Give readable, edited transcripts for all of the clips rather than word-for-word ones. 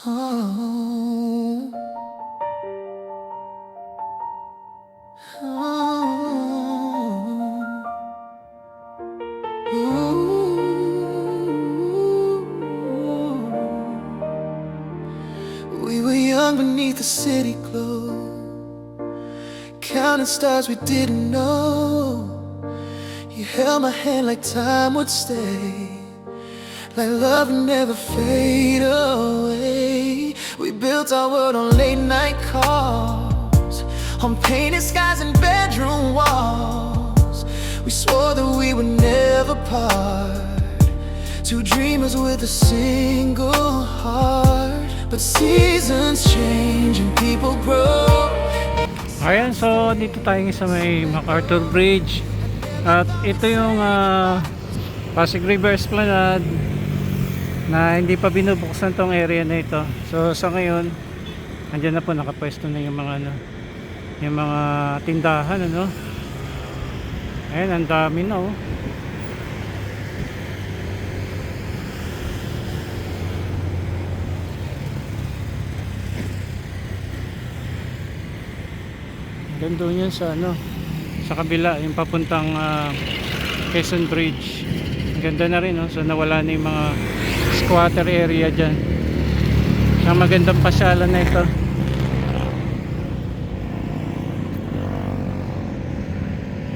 Oh, oh, ooh. We were young beneath the city glow, counting stars we didn't know. You held my hand like time would stay, like love would never fade away. We built our world on late night calls, on painted skies and bedroom walls. We swore that we would never part, two dreamers with a single heart. But seasons change and people grow. Ayan, so dito tayo sa may MacArthur Bridge. At ito yung Pasig River Esplanade na hindi pa binubuksan tong area na ito. So sa ngayon, andyan na po, nakapwesto na yung mga yung mga tindahan, ano. Ayan, ang dami na, oh. Ganda yun sa sa kabila, yung papuntang Quezon Bridge. Ganda na rin, no? So nawala na yung mga squatter area dyan. Ang magandang pasyalan na ito.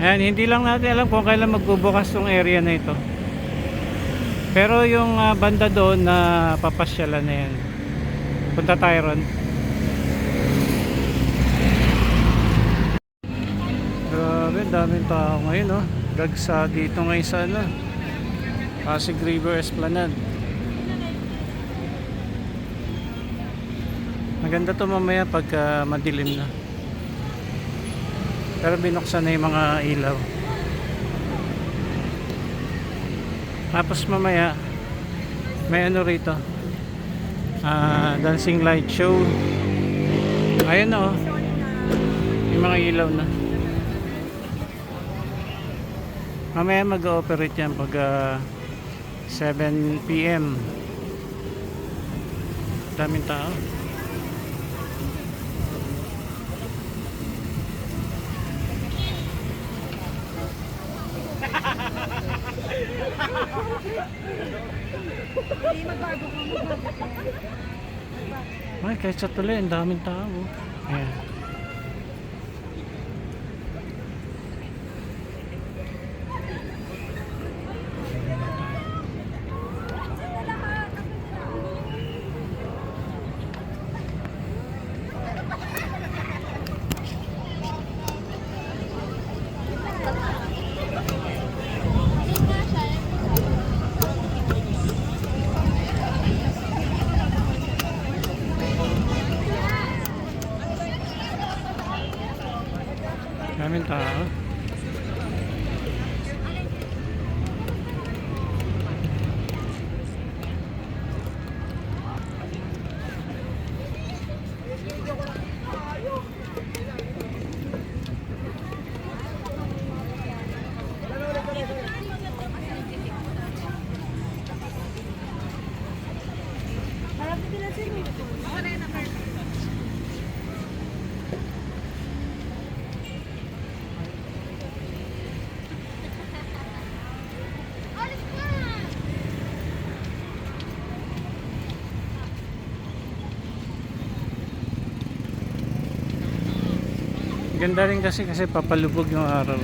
Ayan, hindi lang natin alam kung kailan magbubukas tong area na ito. Pero yung banda doon na papasyalan na yan. Punta tayo ron. Grabe, daming tao ngayon, no? Dagsa dito ngayon sa Pasig River Esplanade. Maganda to mamaya pagka madilim na. Pero binuksan na yung mga ilaw. Tapos mamaya may rito, dancing light show. Ayun na, oh. Yung mga ilaw na. Mamaya mag-ooperate yan pag 7 PM. Daming tao. Ay, kahit sa tuloy, ang daming tao. Ayan. Daming tao. Ganda rin kasi papalubog yung araw.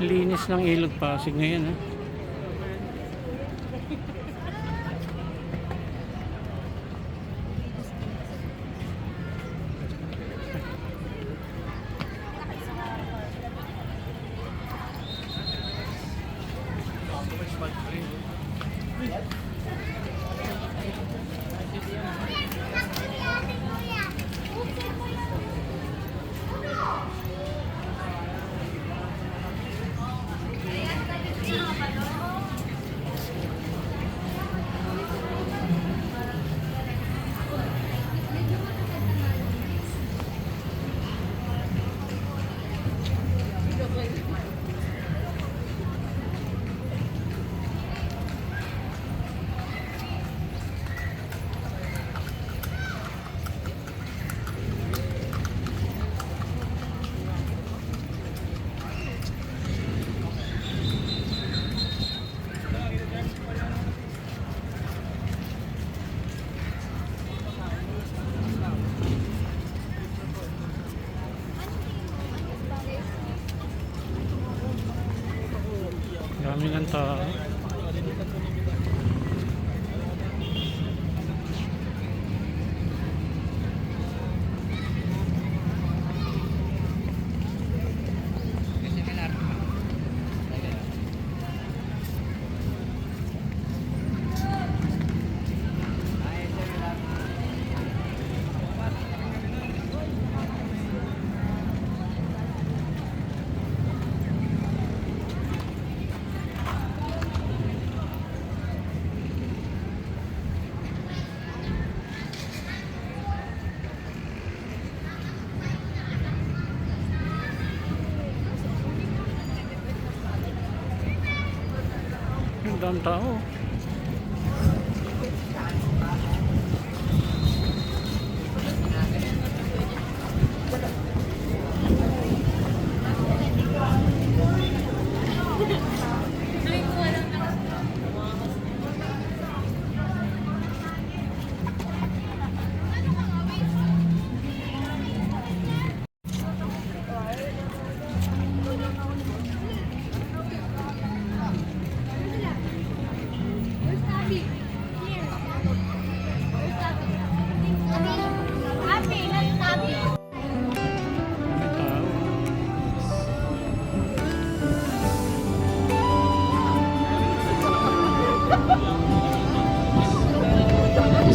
Linis ng ilog Pasig ngayon, ha? Dami ng tao. Ang daming tao. Daming tao.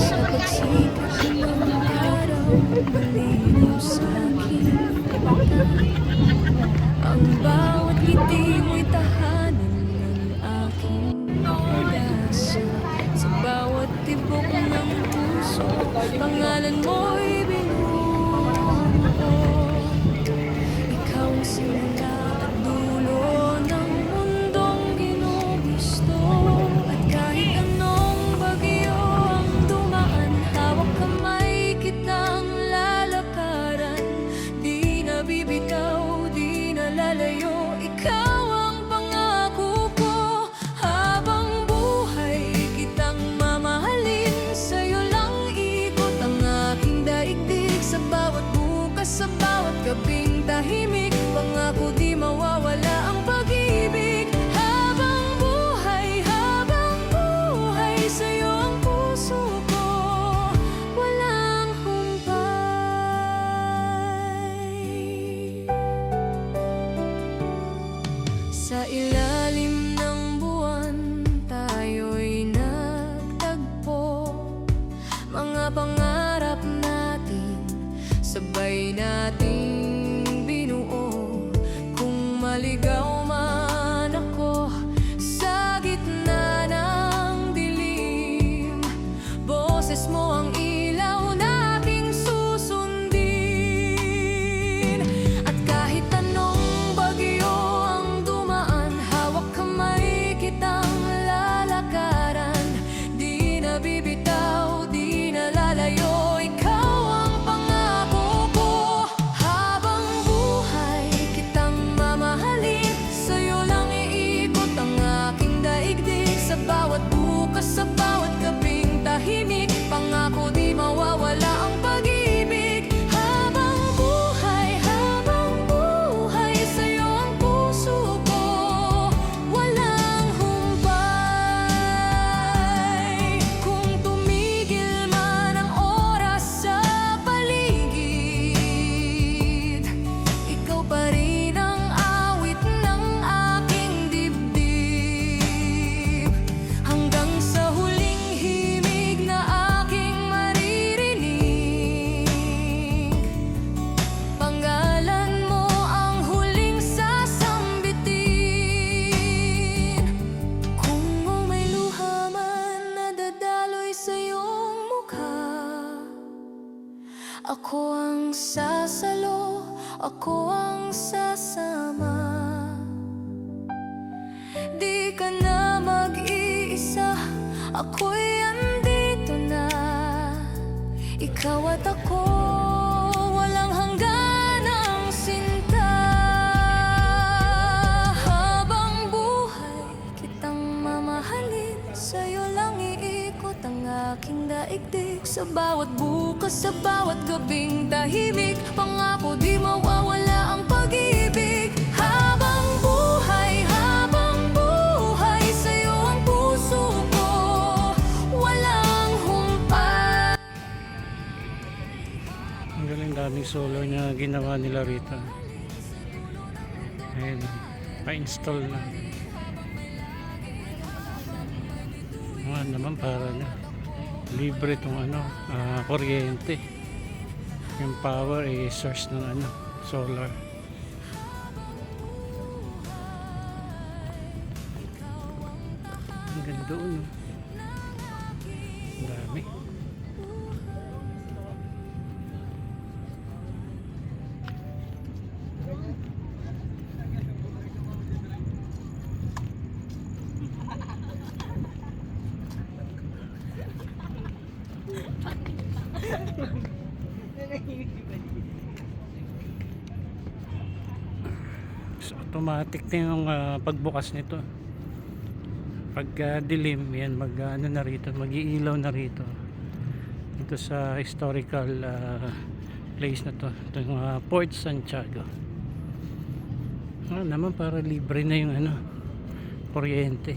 Sa pagsikat ng araw, malinaw sa'kin ang bawat ngiti mo'y tahanan ng aking pag-asa. Sa bawat tibok ng puso, pangalan mo'y binuo. Ikaw ang simula at dulo ng mundong ginugusto. At kahit anong bagyo ang dumaan, hawak kamay kitang lalakaran. Di na bibitaw, di na lalayo. Ikaw ang pangako ko. Habang buhay kitang mamahalin. Sa'yo lang ikot ang aking daigdig. Sa bawat bukas, sa bawat gabing tahimik, pangako di mawawala ang pag-ibig. Habang buhay, sa'yo ang puso ko, walang humpay. Sa ilalim ng buwan, tayo'y nagtagpo. Mga pangarap natin, sabay nating binuo. Kung maligaw man ako sa gitna ng dilim, boses mo ang ilaw nating susundin. At kahit anong bagyo ang dumaan, hawak kamay kitang lalakaran. Di na bibitaw, di na lalayo. Ikaw ang pangako ko. Habang buhay kitang mamahalin. Sa'yo lang iikot ang aking daigdig. Sa bawat bukas, sa bawat gabing tahimik, pangako di mawawala ang pag-ibig. Habang buhay, sa'yo ang puso ko, Ako ang sasalo, ako ang sasama. Di ka na mag-iisa, ako'y andito na. Ikaw at ako, walang hangganang sinta. Habang buhay kitang mamahalin, sa'yo lang iikot ang aking daigdig. Sa bawat bukas, sa bawat gabing tahimik, pangako di mawawala ang pag-ibig. Habang buhay, sa'yo ang puso ko, walang humpay. Ang galing, daming solar na ginawa nila rito. Ayun, pa-install na. Naman para na libre itong kuryente. Yung power ay source ng solar. Ang ganda doon. Ang dami. So, automatic na yung pagbukas nito. Pagka dilim, yan na rito, mag-iilaw na rito. Ito sa historical place na to, itong Port Santiago. Naman para libre na yung kuryente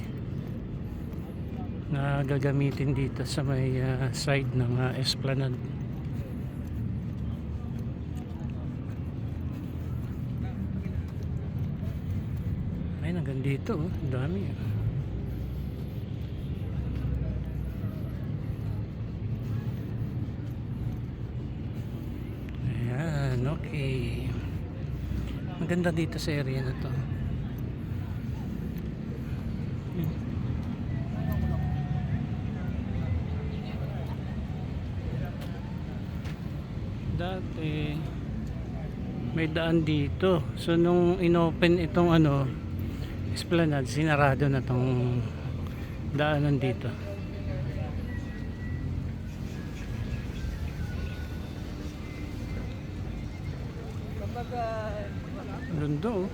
na gagamitin dito sa may side ng Esplanade. Ayun, hanggang dito, ang dami. Ayan, okay. Maganda dito sa area na to. Dati may daan dito. So nung inopen itong Esplanade, sinarado na tong daanan dito. Ganda, oh.